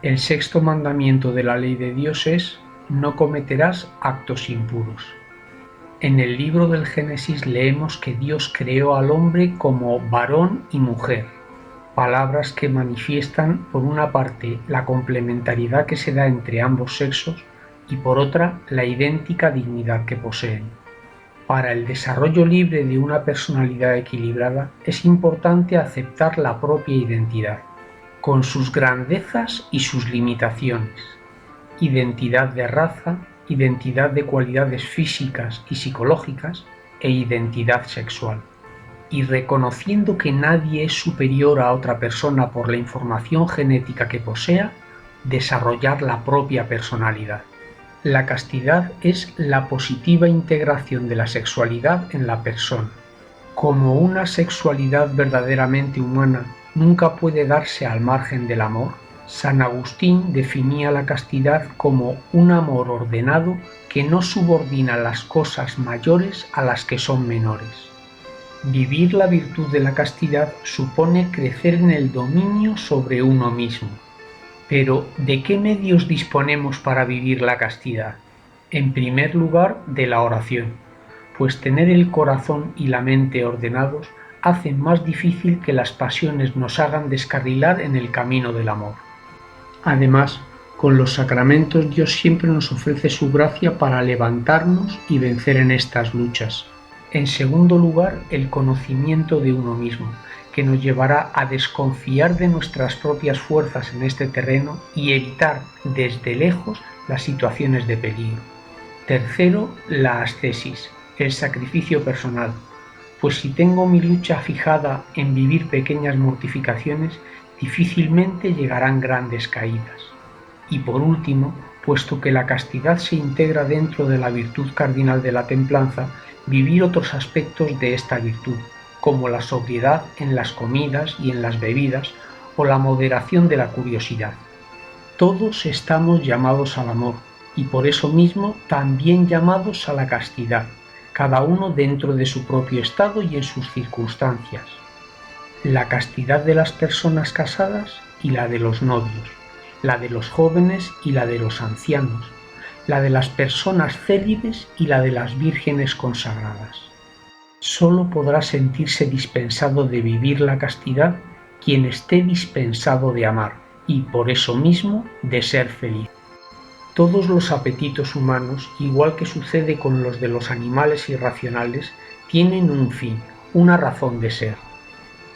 El sexto mandamiento de la ley de Dios es: no cometerás actos impuros. En el libro del Génesis leemos que Dios creó al hombre como varón y mujer, palabras que manifiestan por una parte la complementariedad que se da entre ambos sexos y por otra la idéntica dignidad que poseen. Para el desarrollo libre de una personalidad equilibrada es importante aceptar la propia identidad, con sus grandezas y sus limitaciones, identidad de raza, identidad de cualidades físicas y psicológicas e identidad sexual. Y reconociendo que nadie es superior a otra persona por la información genética que posea, desarrollar la propia personalidad. La castidad es la positiva integración de la sexualidad en la persona. Como una sexualidad verdaderamente humana nunca puede darse al margen del amor, San Agustín definía la castidad como un amor ordenado que no subordina las cosas mayores a las que son menores. Vivir la virtud de la castidad supone crecer en el dominio sobre uno mismo. Pero, ¿de qué medios disponemos para vivir la castidad? En primer lugar, de la oración, pues tener el corazón y la mente ordenados hace más difícil que las pasiones nos hagan descarrilar en el camino del amor. Además, con los sacramentos Dios siempre nos ofrece su gracia para levantarnos y vencer en estas luchas. En segundo lugar, el conocimiento de uno mismo, que nos llevará a desconfiar de nuestras propias fuerzas en este terreno y evitar desde lejos las situaciones de peligro. Tercero, la ascesis, el sacrificio personal, pues si tengo mi lucha fijada en vivir pequeñas mortificaciones, difícilmente llegarán grandes caídas. Y por último, puesto que la castidad se integra dentro de la virtud cardinal de la templanza, vivir otros aspectos de esta virtud, como la sobriedad en las comidas y en las bebidas, o la moderación de la curiosidad. Todos estamos llamados al amor, y por eso mismo también llamados a la castidad, cada uno dentro de su propio estado y en sus circunstancias. La castidad de las personas casadas y la de los novios, la de los jóvenes y la de los ancianos, la de las personas célibes y la de las vírgenes consagradas. Solo podrá sentirse dispensado de vivir la castidad quien esté dispensado de amar y por eso mismo de ser feliz. Todos los apetitos humanos, igual que sucede con los de los animales irracionales, tienen un fin, una razón de ser.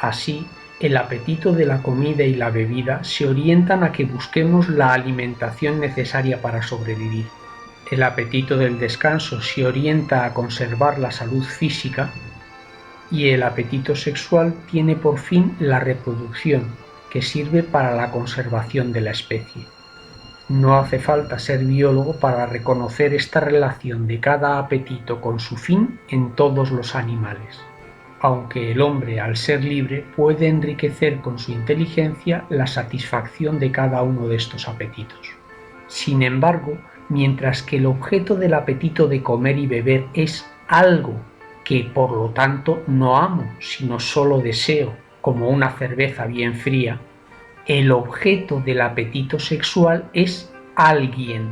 Así, el apetito de la comida y la bebida se orientan a que busquemos la alimentación necesaria para sobrevivir. El apetito del descanso se orienta a conservar la salud física y el apetito sexual tiene por fin la reproducción, que sirve para la conservación de la especie. No hace falta ser biólogo para reconocer esta relación de cada apetito con su fin en todos los animales, aunque el hombre, al ser libre, puede enriquecer con su inteligencia la satisfacción de cada uno de estos apetitos. Sin embargo, mientras que el objeto del apetito de comer y beber es algo que por lo tanto no amo, sino solo deseo, como una cerveza bien fría, el objeto del apetito sexual es alguien.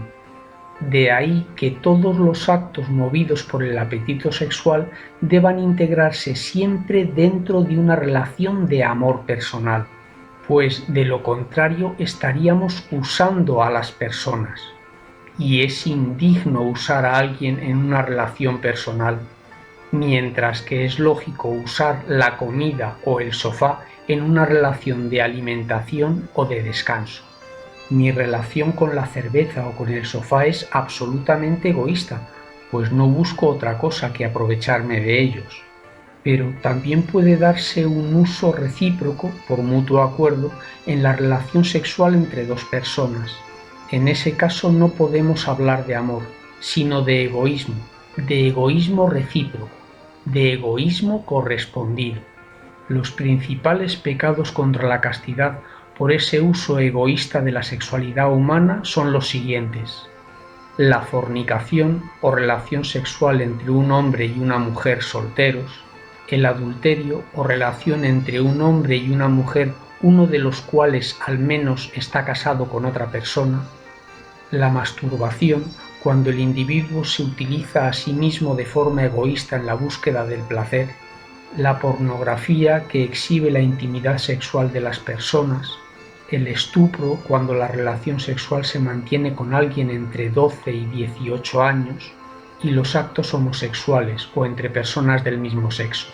De ahí que todos los actos movidos por el apetito sexual deban integrarse siempre dentro de una relación de amor personal, pues de lo contrario estaríamos usando a las personas. Y es indigno usar a alguien en una relación personal, mientras que es lógico usar la comida o el sofá en una relación de alimentación o de descanso. Mi relación con la cerveza o con el sofá es absolutamente egoísta, pues no busco otra cosa que aprovecharme de ellos. Pero también puede darse un uso recíproco, por mutuo acuerdo, en la relación sexual entre dos personas. En ese caso no podemos hablar de amor, sino de egoísmo recíproco, de egoísmo correspondido. Los principales pecados contra la castidad por ese uso egoísta de la sexualidad humana son los siguientes: la fornicación o relación sexual entre un hombre y una mujer solteros, el adulterio o relación entre un hombre y una mujer uno de los cuales al menos está casado con otra persona, la masturbación, cuando el individuo se utiliza a sí mismo de forma egoísta en la búsqueda del placer, la pornografía que exhibe la intimidad sexual de las personas, el estupro cuando la relación sexual se mantiene con alguien entre 12 y 18 años, y los actos homosexuales o entre personas del mismo sexo.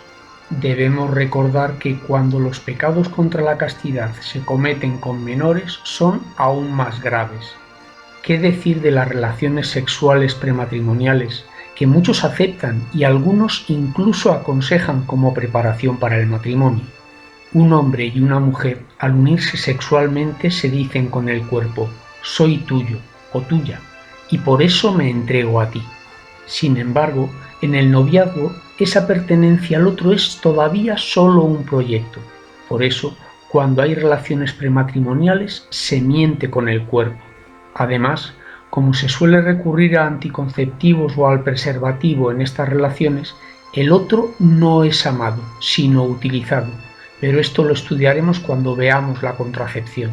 Debemos recordar que cuando los pecados contra la castidad se cometen con menores son aún más graves. ¿Qué decir de las relaciones sexuales prematrimoniales, que muchos aceptan y algunos incluso aconsejan como preparación para el matrimonio? Un hombre y una mujer, al unirse sexualmente, se dicen con el cuerpo: soy tuyo o tuya, y por eso me entrego a ti. Sin embargo, en el noviazgo, esa pertenencia al otro es todavía solo un proyecto. Por eso, cuando hay relaciones prematrimoniales, se miente con el cuerpo. Además, como se suele recurrir a anticonceptivos o al preservativo en estas relaciones, el otro no es amado, sino utilizado, pero esto lo estudiaremos cuando veamos la contracepción.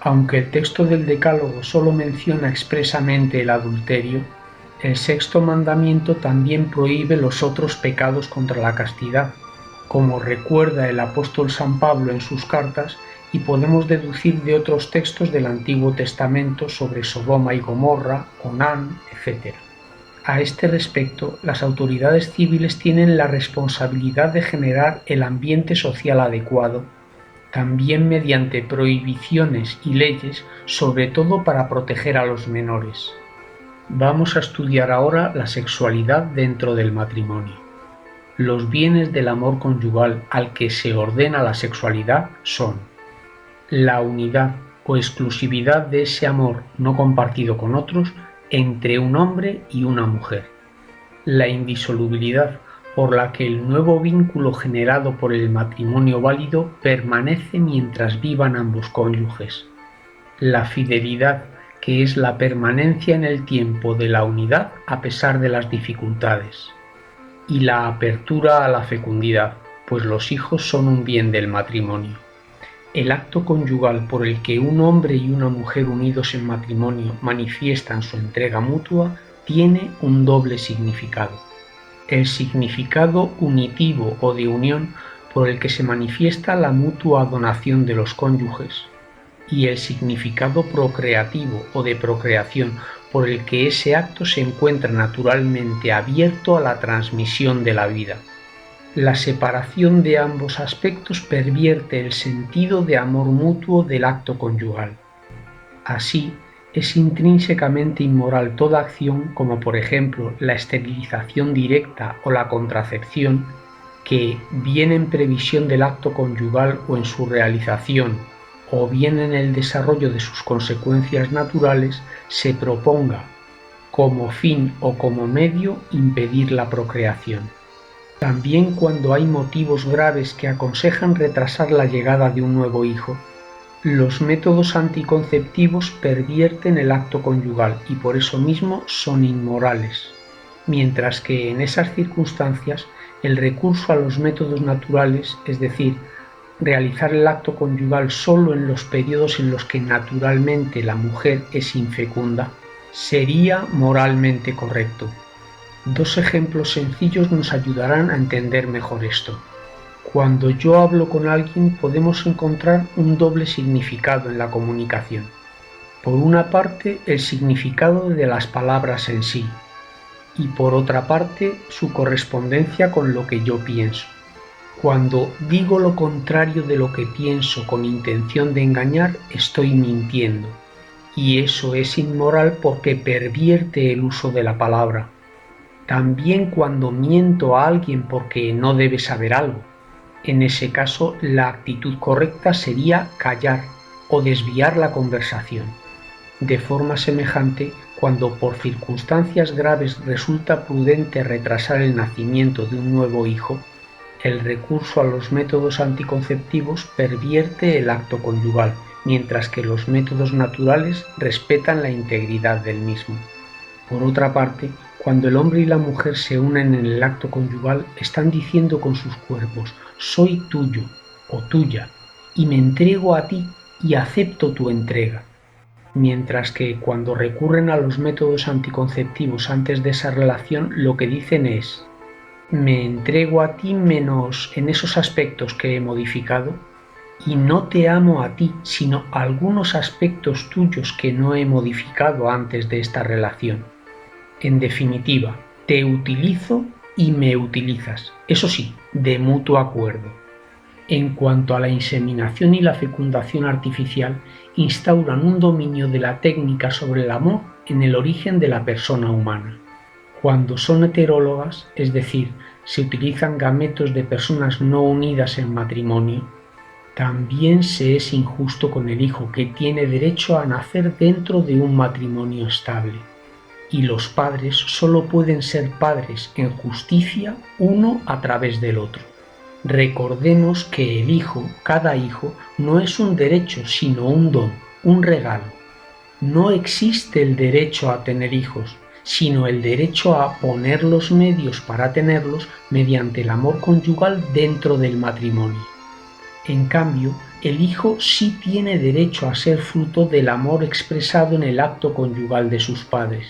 Aunque el texto del Decálogo solo menciona expresamente el adulterio, el sexto mandamiento también prohíbe los otros pecados contra la castidad, como recuerda el apóstol San Pablo en sus cartas, y podemos deducir de otros textos del Antiguo Testamento sobre Sodoma y Gomorra, Onán, etc. A este respecto, las autoridades civiles tienen la responsabilidad de generar el ambiente social adecuado, también mediante prohibiciones y leyes, sobre todo para proteger a los menores. Vamos a estudiar ahora la sexualidad dentro del matrimonio. Los bienes del amor conyugal al que se ordena la sexualidad son la unidad o exclusividad de ese amor no compartido con otros entre un hombre y una mujer, la indisolubilidad por la que el nuevo vínculo generado por el matrimonio válido permanece mientras vivan ambos cónyuges, la fidelidad, que es la permanencia en el tiempo de la unidad a pesar de las dificultades, y la apertura a la fecundidad, pues los hijos son un bien del matrimonio. El acto conyugal por el que un hombre y una mujer unidos en matrimonio manifiestan su entrega mutua tiene un doble significado. El significado unitivo o de unión por el que se manifiesta la mutua donación de los cónyuges, y el significado procreativo o de procreación por el que ese acto se encuentra naturalmente abierto a la transmisión de la vida. La separación de ambos aspectos pervierte el sentido de amor mutuo del acto conyugal. Así, es intrínsecamente inmoral toda acción como por ejemplo la esterilización directa o la contracepción que, bien en previsión del acto conyugal o en su realización, o bien en el desarrollo de sus consecuencias naturales, se proponga, como fin o como medio, impedir la procreación. También cuando hay motivos graves que aconsejan retrasar la llegada de un nuevo hijo, los métodos anticonceptivos pervierten el acto conyugal y por eso mismo son inmorales, mientras que en esas circunstancias el recurso a los métodos naturales, es decir, realizar el acto conyugal solo en los periodos en los que naturalmente la mujer es infecunda, sería moralmente correcto. Dos ejemplos sencillos nos ayudarán a entender mejor esto. Cuando yo hablo con alguien podemos encontrar un doble significado en la comunicación. Por una parte, el significado de las palabras en sí, y por otra parte, su correspondencia con lo que yo pienso. Cuando digo lo contrario de lo que pienso con intención de engañar, estoy mintiendo, y eso es inmoral porque pervierte el uso de la palabra. También cuando miento a alguien porque no debe saber algo. En ese caso, la actitud correcta sería callar o desviar la conversación. De forma semejante, cuando por circunstancias graves resulta prudente retrasar el nacimiento de un nuevo hijo, el recurso a los métodos anticonceptivos pervierte el acto conyugal, mientras que los métodos naturales respetan la integridad del mismo. Por otra parte, cuando el hombre y la mujer se unen en el acto conyugal, están diciendo con sus cuerpos: soy tuyo o tuya, y me entrego a ti y acepto tu entrega. Mientras que cuando recurren a los métodos anticonceptivos antes de esa relación, lo que dicen es: me entrego a ti menos en esos aspectos que he modificado, y no te amo a ti, sino algunos aspectos tuyos que no he modificado antes de esta relación. En definitiva, te utilizo y me utilizas, eso sí, de mutuo acuerdo. En cuanto a la inseminación y la fecundación artificial, instauran un dominio de la técnica sobre el amor en el origen de la persona humana. Cuando son heterólogas, es decir, se utilizan gametos de personas no unidas en matrimonio, también se es injusto con el hijo, que tiene derecho a nacer dentro de un matrimonio estable. Y los padres solo pueden ser padres en justicia uno a través del otro. Recordemos que el hijo, cada hijo, no es un derecho, sino un don, un regalo. No existe el derecho a tener hijos, sino el derecho a poner los medios para tenerlos mediante el amor conyugal dentro del matrimonio. En cambio, el hijo sí tiene derecho a ser fruto del amor expresado en el acto conyugal de sus padres.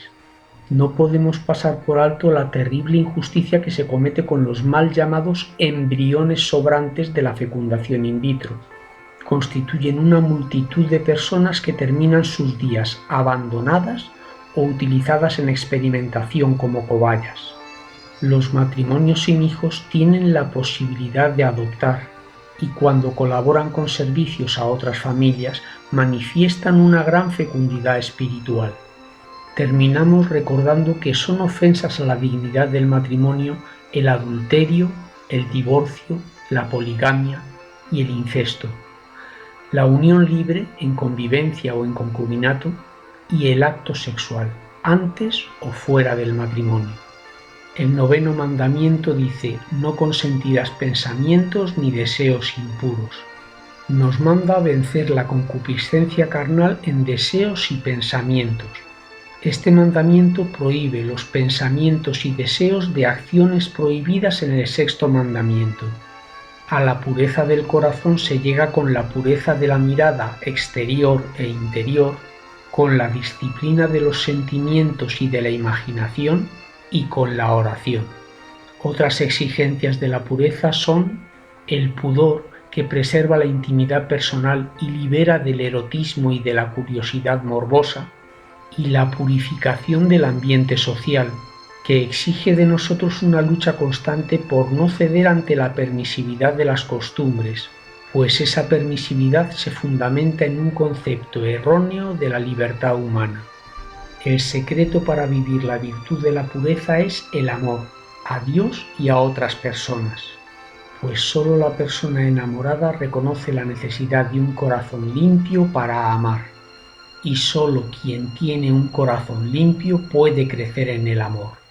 No podemos pasar por alto la terrible injusticia que se comete con los mal llamados embriones sobrantes de la fecundación in vitro. Constituyen una multitud de personas que terminan sus días abandonadas o utilizadas en experimentación como cobayas. Los matrimonios sin hijos tienen la posibilidad de adoptar, y cuando colaboran con servicios a otras familias manifiestan una gran fecundidad espiritual. Terminamos recordando que son ofensas a la dignidad del matrimonio el adulterio, el divorcio, la poligamia y el incesto, la unión libre en convivencia o en concubinato y el acto sexual, antes o fuera del matrimonio. El 9º mandamiento dice: no consentirás pensamientos ni deseos impuros. Nos manda a vencer la concupiscencia carnal en deseos y pensamientos. Este mandamiento prohíbe los pensamientos y deseos de acciones prohibidas en el 6º mandamiento. A la pureza del corazón se llega con la pureza de la mirada exterior e interior, con la disciplina de los sentimientos y de la imaginación, y con la oración. Otras exigencias de la pureza son el pudor, que preserva la intimidad personal y libera del erotismo y de la curiosidad morbosa, y la purificación del ambiente social, que exige de nosotros una lucha constante por no ceder ante la permisividad de las costumbres, pues esa permisividad se fundamenta en un concepto erróneo de la libertad humana. El secreto para vivir la virtud de la pureza es el amor a Dios y a otras personas, pues solo la persona enamorada reconoce la necesidad de un corazón limpio para amar, y solo quien tiene un corazón limpio puede crecer en el amor.